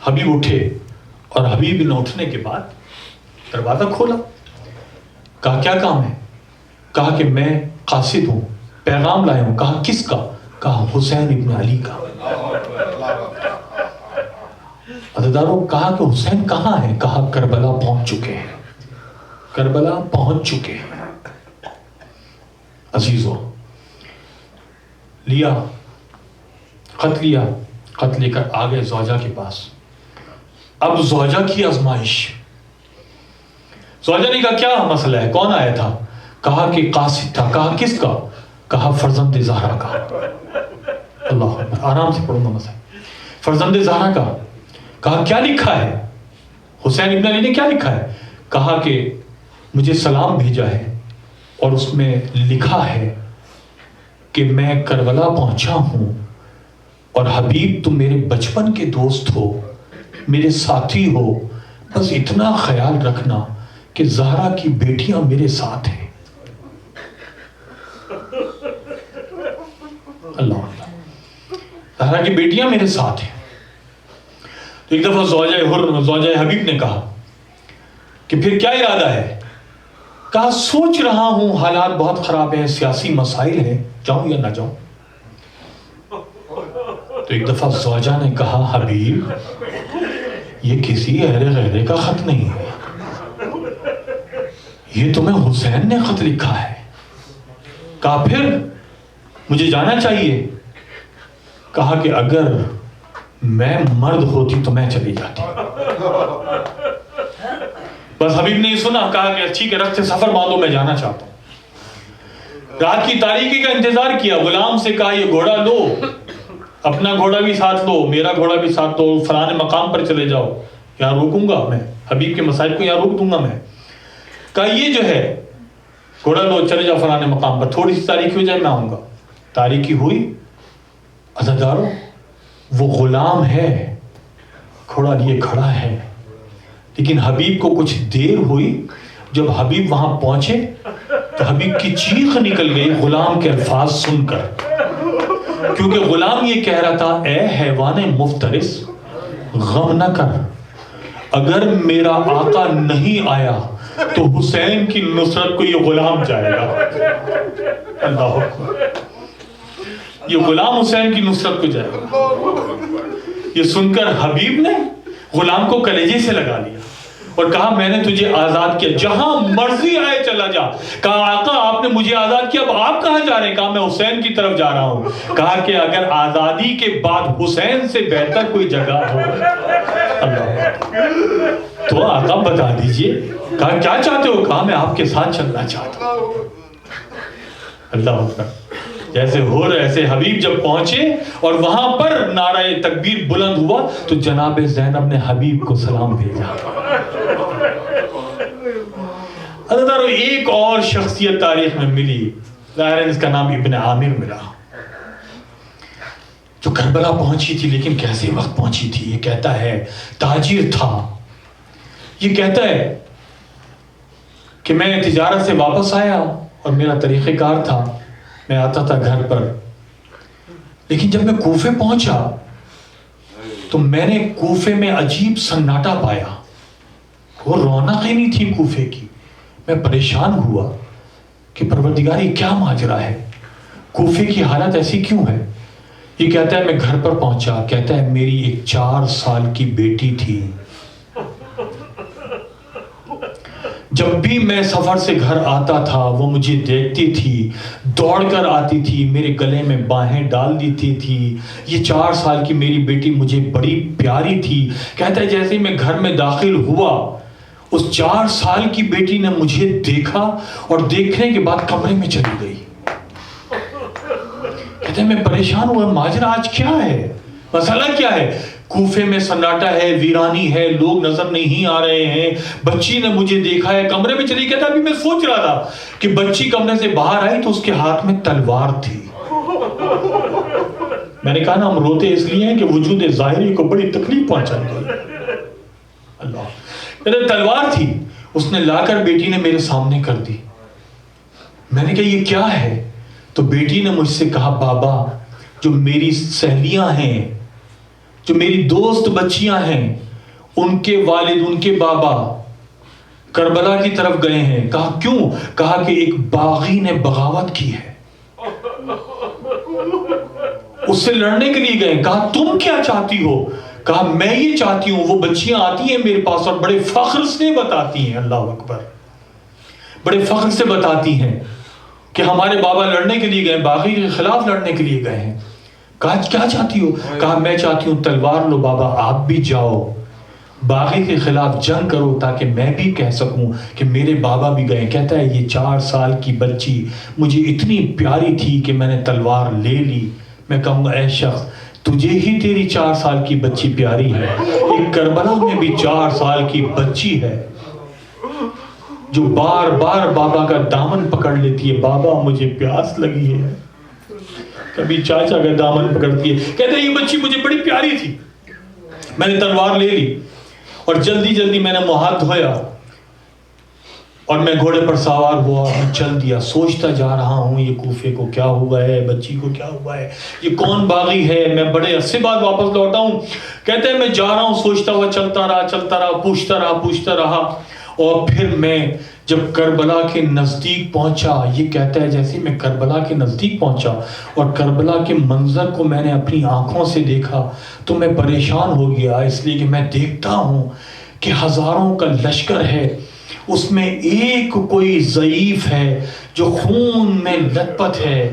Speaker 2: حبیب اٹھے اور حبیب نے اٹھنے کے بعد دروازہ کھولا. کہا کیا کام ہے؟ کہا کہ میں قاصد ہوں, پیغام لایا ہوں. کہا کس کا؟ کہا حسین ابن علی کا. عزیزانو, کہا کہ حسین کہاں ہے؟ کہا کربلا پہنچ چکے ہیں, کربلا پہنچ چکے ہیں. عزیزو, لیا خط لیا, خط لے کر آگے زوجہ کے پاس. اب زوجہ کی آزمائش. زوجہ نے کہا کیا مسئلہ ہے, کون آیا تھا؟ کہا کہ قاصد تھا. کہا کس کا؟ کہا فرزند زہرا کا. اللہ اکبر, آرام سے پڑھوں گا مسئلہ. فرزند زہرا کا. کہا کیا لکھا ہے؟ حسین ابن علی نے کیا لکھا ہے؟ کہا کہ مجھے سلام بھیجا ہے اور اس میں لکھا ہے کہ میں کربلا پہنچا ہوں اور حبیب تم میرے بچپن کے دوست ہو, میرے ساتھی ہو, بس اتنا خیال رکھنا کہ زہرا کی بیٹیاں میرے ساتھ ہیں. اللہ, زہرا کی بیٹیاں میرے ساتھ ہیں. تو ایک دفعہ زوجہ حبیب نے کہا کہ پھر کیا ارادہ ہے؟ کہا سوچ رہا ہوں, حالات بہت خراب ہیں, سیاسی مسائل ہیں, جاؤں یا نہ جاؤں. تو ایک دفعہ زوجہ نے کہا حبیب یہ کسی اہل غیرے کا خط نہیں ہے, یہ تمہیں حسین نے خط لکھا ہے. کہا پھر مجھے جانا چاہیے. کہا کہ اگر میں مرد ہوتی تو میں چلی جاتی. بس حبیب نے یہ سنا, کہا کہ ٹھیک ہے رخت سفر باندھو, میں جانا چاہتا ہوں. رات کی تاریکی کا انتظار کیا. غلام سے کہا یہ گھوڑا لو, اپنا گھوڑا بھی ساتھ لو, میرا گھوڑا بھی ساتھ لو, فلانے مقام پر چلے جاؤ, یہاں روکوں گا میں, حبیب کے مسائل کو یہاں روک دوں گا میں. کہا یہ جو ہے گھوڑا لو, چلے جاؤ فلانے مقام پر, تھوڑی سی تاریکی ہو جائے میں آؤں گا. تاریکی ہوئی. عزیزارو, وہ غلام ہے, گھوڑا لیے کھڑا ہے, لیکن حبیب کو کچھ دیر ہوئی. جب حبیب وہاں پہنچے تو حبیب کی چیخ نکل گئی غلام کے الفاظ سن کر, کیونکہ غلام یہ کہہ رہا تھا اے حیوان مفترس, غم نہ کر, اگر میرا آقا نہیں آیا تو حسین کی نصرت کو یہ غلام جائے گا. اللہ اکبر, یہ غلام حسین کی نصرت کو جائے گا. یہ سن کر حبیب نے غلام کو کلیجے سے لگا لیا اور کہا میں نے تجھے آزاد کیا, جہاں مرضی آئے چلا جا. کہا آقا آپ نے مجھے آزاد کیا, اب آپ کہاں جا رہے ہیں؟ کہا میں حسین کی طرف جا رہا ہوں. کہا کہ اگر آزادی کے بعد حسین سے بہتر کوئی جگہ ہو اللہ تو آقا بتا دیجئے. کہا کیا چاہتے ہو؟ کہا میں آپ کے ساتھ چلنا چاہتا ہوں. اللہ اکبر. جیسے ہو ایسے حبیب جب پہنچے اور وہاں پر نعرہ تکبیر بلند ہوا تو جناب زینب نے حبیب کو سلام بھیجا. حضرت ایک اور شخصیت تاریخ میں ملی, ظاہر اس کا نام ابن عامر ملا, جو کربلا پہنچی تھی. لیکن کیسے وقت پہنچی تھی؟ یہ کہتا ہے تاجر تھا. یہ کہتا ہے کہ میں تجارت سے واپس آیا اور میرا طریقہ کار تھا, میں آتا تھا گھر پر, لیکن جب میں کوفے پہنچا تو میں نے کوفے میں عجیب سناٹا پایا. وہ رونق ہی نہیں تھی کوفے کی. میں پریشان ہوا کہ پروردگاری کیا ماجرا ہے, کوفے کی حالت ایسی کیوں ہے؟ یہ کہتا ہے میں گھر پر پہنچا, کہتا ہے میری ایک 4 سال کی بیٹی تھی. جب بھی میں سفر سے گھر آتا تھا وہ مجھے دیکھتی تھی, دوڑ کر آتی تھی, میرے گلے میں باہیں ڈال دیتی تھی. یہ 4 سال کی میری بیٹی مجھے بڑی پیاری تھی. کہتا ہے جیسے ہی میں گھر میں داخل ہوا اس 4 سال کی بیٹی نے مجھے دیکھا اور دیکھنے کے بعد کمرے میں چلی گئی. کہتے ہیں میں پریشان ہوا, ماجرا آج کیا ہے, مسئلہ کیا ہے؟ کوفے میں سناٹا ہے, ویرانی ہے, لوگ نظر نہیں آ رہے ہیں, بچی نے مجھے دیکھا ہے, کمرے میں چلی. کہتا ابھی میں سوچ رہا تھا کہ بچی کمرے سے باہر آئی تو اس کے ہاتھ میں تلوار تھی. میں نے کہا نا ہم روتے اس لیے ہیں کہ وجود ظاہری کو بڑی تکلیف پہنچائی گئی. اللہ, کہتے تلوار تھی. اس نے لا کر بیٹی نے میرے سامنے کر دی. میں نے کہا یہ کیا ہے؟ تو بیٹی نے مجھ سے کہا بابا جو میری سہیلیاں ہیں, جو میری دوست بچیاں ہیں ان کے والد ان کے بابا کربلا کی طرف گئے ہیں. کہا کیوں؟ کہا کہ ایک باغی نے بغاوت کی ہے, اس سے لڑنے کے لیے گئے. کہا تم کیا چاہتی ہو؟ کہا میں یہ چاہتی ہوں. وہ بچیاں آتی ہیں میرے پاس اور بڑے فخر سے بتاتی ہیں, اللہ اکبر, بڑے فخر سے بتاتی ہیں کہ ہمارے بابا لڑنے کے لیے گئے, باغی کے خلاف لڑنے کے لیے گئے ہیں. کہا کیا چاہتی ہو؟ کہا میں چاہتی ہوں تلوار لو بابا, آپ بھی جاؤ باغی کے خلاف جنگ کرو تاکہ میں بھی کہہ سکوں کہ میرے بابا بھی گئے. کہتا ہے یہ 4 سال کی بچی مجھے اتنی پیاری تھی کہ میں نے تلوار لے لی. میں کہوں گا اے شخص تجھے ہی تیری 4 سال کی بچی پیاری ہے, ایک کربلا میں بھی 4 سال کی بچی ہے جو بار بار بابا کا دامن پکڑ لیتی ہے. بابا مجھے پیاس لگی ہے, کبھی چاچا کا دامن پکڑتی ہے. کہتے ہیں یہ بچی مجھے بڑی پیاری تھی, میں نے تلوار لے لی اور جلدی جلدی میں نے منہ ہاتھ دھویا اور میں گھوڑے پر سوار ہوا اور چل دیا. سوچتا جا رہا ہوں یہ کوفے کو کیا ہوا ہے, بچی کو کیا ہوا ہے, یہ کون باغی ہے. میں بڑے عرصے بعد واپس لوٹا ہوں. کہتے ہیں میں جا رہا ہوں, سوچتا ہوا چلتا رہا, پوچھتا رہا اور پھر میں جب کربلا کے نزدیک پہنچا, یہ کہتا ہے جیسے میں کربلا کے نزدیک پہنچا اور کربلا کے منظر کو میں نے اپنی آنکھوں سے دیکھا تو میں پریشان ہو گیا, اس لیے کہ میں دیکھتا ہوں کہ ہزاروں کا لشکر ہے, اس میں ایک کوئی ضعیف ہے جو خون میں لت پت ہے,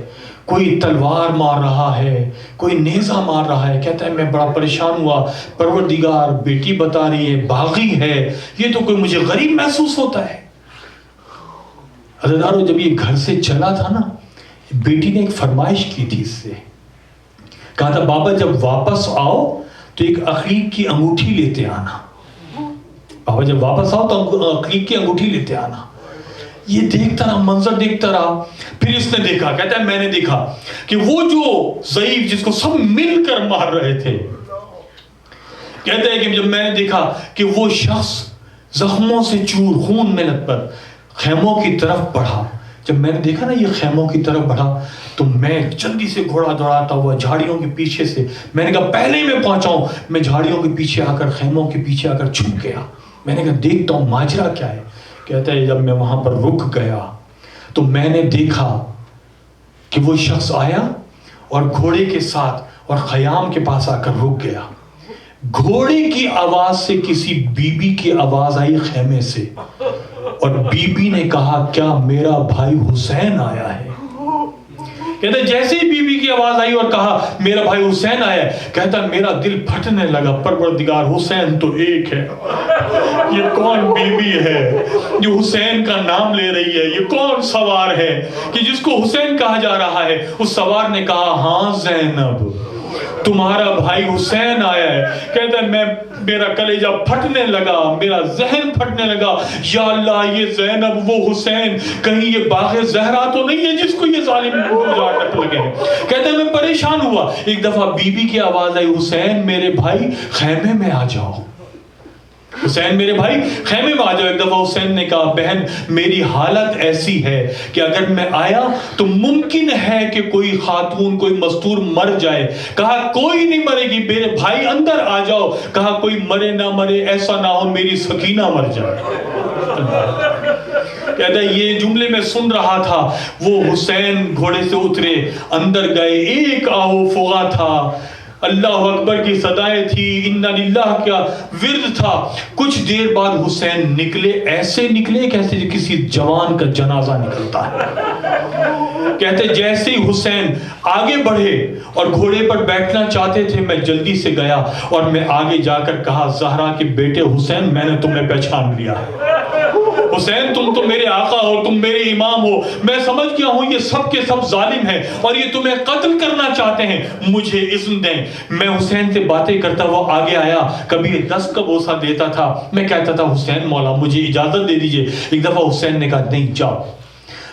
Speaker 2: کوئی تلوار مار رہا ہے, کوئی نیزہ مار رہا ہے. کہتا ہے میں بڑا پریشان ہوا, پروردگار بیٹی بتا رہی ہے باغی ہے, یہ تو کوئی مجھے غریب محسوس ہوتا ہے. عزیزانو جب یہ گھر سے چلا تھا نا, بیٹی نے ایک فرمائش کی تھی اس سے, کہا تھا بابا جب واپس آؤ تو ایک عقیق کی انگوٹھی لیتے آنا, بابا جب واپس آؤ تو عقیق کی انگوٹھی لیتے آنا. یہ دیکھتا رہا, منظر دیکھتا رہا. پھر اس نے دیکھا, کہتا ہے میں نے دیکھا کہ وہ جو ضعیف جس کو سب مل کر مار رہے تھے, کہتا ہے کہ جب میں نے دیکھا کہ وہ شخص زخموں سے چور, خون میں لت پت خیموں کی طرف بڑھا. جب میں نے دیکھا نا یہ خیموں کی طرف بڑھا تو میں جلدی سے گھوڑا دوڑاتا ہوا جھاڑیوں کے پیچھے سے, میں نے کہا پہلے ہی میں پہنچاؤں, میں جھاڑیوں کے پیچھے آ کر خیموں کے پیچھے آ کر چھپ گیا. میں نے کہا دیکھتا ہوں ماجرا کیا ہے. کہتا ہے جب میں وہاں پر رک گیا تو میں نے دیکھا کہ وہ شخص آیا اور گھوڑے کے ساتھ اور خیام کے پاس آ کر رک گیا. گھوڑے کی آواز سے کسی بی بی کی آواز آئی خیمے سے, اور بی بی نے کہا کیا میرا بھائی حسین آیا ہے؟ کہتا ہے جیسے ہی بی بی کی آواز آئی اور کہا میرا بھائی حسین آیا ہے, کہتا ہے میرا دل پھٹنے لگا, پروردگار حسین تو ایک ہے, یہ کون بی بی ہے جو حسین کا نام لے رہی ہے, یہ کون سوار ہے کہ جس کو حسین کہا جا رہا ہے؟ اس سوار نے کہا ہاں زینب تمہارا بھائی حسین آیا ہے. کہتا ہے میرا کلیجہ پھٹنے لگا, میرا ذہن پھٹنے لگا, یا اللہ یہ زینب وہ حسین, کہیں یہ باغ زہرا تو نہیں ہے جس کو یہ ظالم اجاڑنے لگے ہیں. کہتا ہے میں پریشان ہوا. ایک دفعہ بی بی کی آواز آئی حسین میرے بھائی خیمے میں آ جاؤ, حسین میرے بھائی خیمے میں آ جاؤ. ایک دفعہ حسین نے کہا بہن میری حالت ایسی ہے کہ اگر میں آیا تو ممکن ہے کہ کوئی خاتون کوئی مستور مر جائے. کہا کوئی نہیں مرے گی میرے بھائی اندر آ جاؤ. کہا کوئی مرے نہ مرے, ایسا نہ ہو میری سکینہ مر جائے. کہتا ہے یہ جملے میں سن رہا تھا, وہ حسین گھوڑے سے اترے, اندر گئے, ایک آہو فغا تھا, اللہ اکبر کی صدائیں تھی, انا للہ کا ورد تھا. کچھ دیر بعد حسین نکلے, ایسے نکلے کیسے کسی جوان کا جنازہ نکلتا ہے. کہتے جیسے ہی حسین آگے بڑھے اور گھوڑے پر بیٹھنا چاہتے تھے, میں جلدی سے گیا اور میں آگے جا کر کہا زہرا کے بیٹے حسین میں نے تمہیں پہچان لیا ہے. حسین تم تو میرے آقا ہو, تم میرے امام ہو, میں سمجھ گیا ہوں یہ سب کے سب ظالم ہیں اور یہ تمہیں قتل کرنا چاہتے ہیں, مجھے اذن دیں. میں حسین سے باتیں کرتا وہ آگے آیا, کبھی 10 کا بوسہ دیتا تھا. میں کہتا تھا حسین مولا مجھے اجازت دے دیجئے. ایک دفعہ حسین نے کہا نہیں جاؤ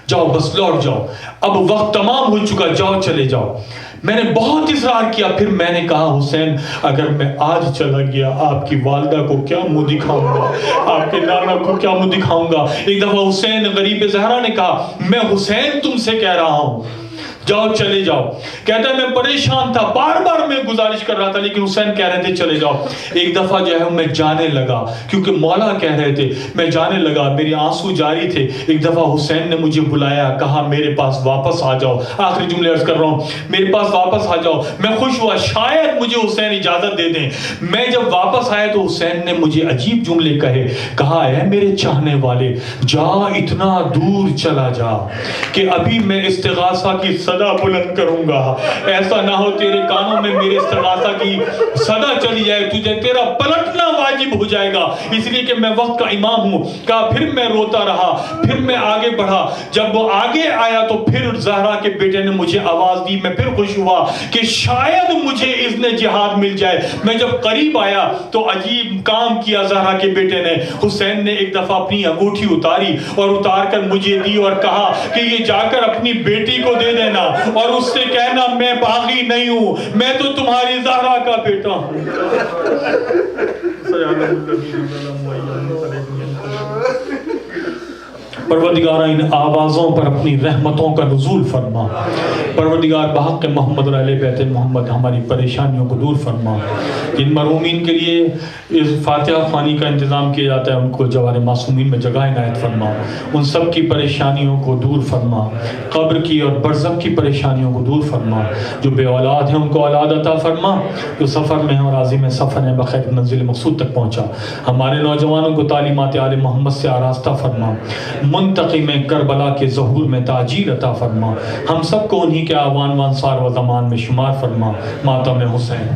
Speaker 2: جاؤ بس لوٹ جاؤ, اب وقت تمام ہو چکا, جاؤ چلے جاؤ. میں نے بہت اصرار کیا, پھر میں نے کہا حسین اگر میں آج چلا گیا آپ کی والدہ کو کیا منہ دکھاؤں گا, آپ کے نانا کو کیا منہ دکھاؤں گا. ایک دفعہ حسین غریب زہرا نے کہا میں حسین تم سے کہہ رہا ہوں جاؤ چلے جاؤ. کہتا ہے میں پریشان تھا, بار بار میں گزارش کر رہا تھا, لیکن حسین کہہ رہے تھے چلے جاؤ. ایک دفعہ جو ہے میں جانے لگا, کیونکہ مولا کہہ رہے تھے, میں جانے لگا, میرے آنسو جاری تھے. ایک دفعہ حسین نے مجھے بلایا, کہا میرے پاس واپس آ جاؤ. آخری جملے عرض کر رہا ہوں, میرے پاس واپس آ جاؤ. میں خوش ہوا, شاید مجھے حسین اجازت دے دیں. میں جب واپس آیا تو حسین نے مجھے عجیب جملے کہے. کہا اے میرے چاہنے والے, جا اتنا دور چلا جا کہ ابھی میں استغاثہ کی صدا بلند کروں گا. ایسا نہ ہو تیرے کانوں میں میرے استغاثہ کی صدا چلی جائے, تجھے تیرا پلٹنا واجب ہو جائے گا, اس لیے کہ میں وقت کا امام ہوں. کہا پھر میں روتا رہا, پھر میں آگے بڑھا. جب وہ آگے آیا تو پھر زہرا کے بیٹے نے مجھے آواز دی. میں پھر خوش ہوا کہ شاید مجھے اذن جہاد مل جائے. میں جب قریب آیا تو عجیب کام کیا زہرا کے بیٹے نے. حسین نے ایک دفعہ اپنی انگوٹھی اتاری اور اتار کر مجھے دی اور کہا کہ یہ جا کر اپنی بیٹی کو دے دینا اور اس سے کہنا میں باغی نہیں ہوں, میں تو تمہاری زہرا کا بیٹا ہوں. پروردگار ان آوازوں پر اپنی رحمتوں کا نزول فرما. پروردگار بحق محمد اور اہل بیت محمد ہماری پریشانیوں کو دور فرما. جن مرحومین کے لیے اس فاتحہ خوانی کا انتظام کیا جاتا ہے ان کو جوار معصومین میں جگہ عنایت فرما. ان سب کی پریشانیوں کو دور فرما. قبر کی اور برزخ کی پریشانیوں کو دور فرما. جو بے اولاد ہیں ان کو اولاد عطا فرما. جو سفر میں ہیں اور عازم سفر ہیں بخیر منزل مقصود تک پہنچا. ہمارے نوجوانوں کو تعلیمات آل محمد سے آراستہ فرما. منتقم کربلا کے ظہور میں تاجیل عطا فرما. ہم سب کو انہی کے آوان و انصار و زمان میں شمار فرما. ماتم حسین.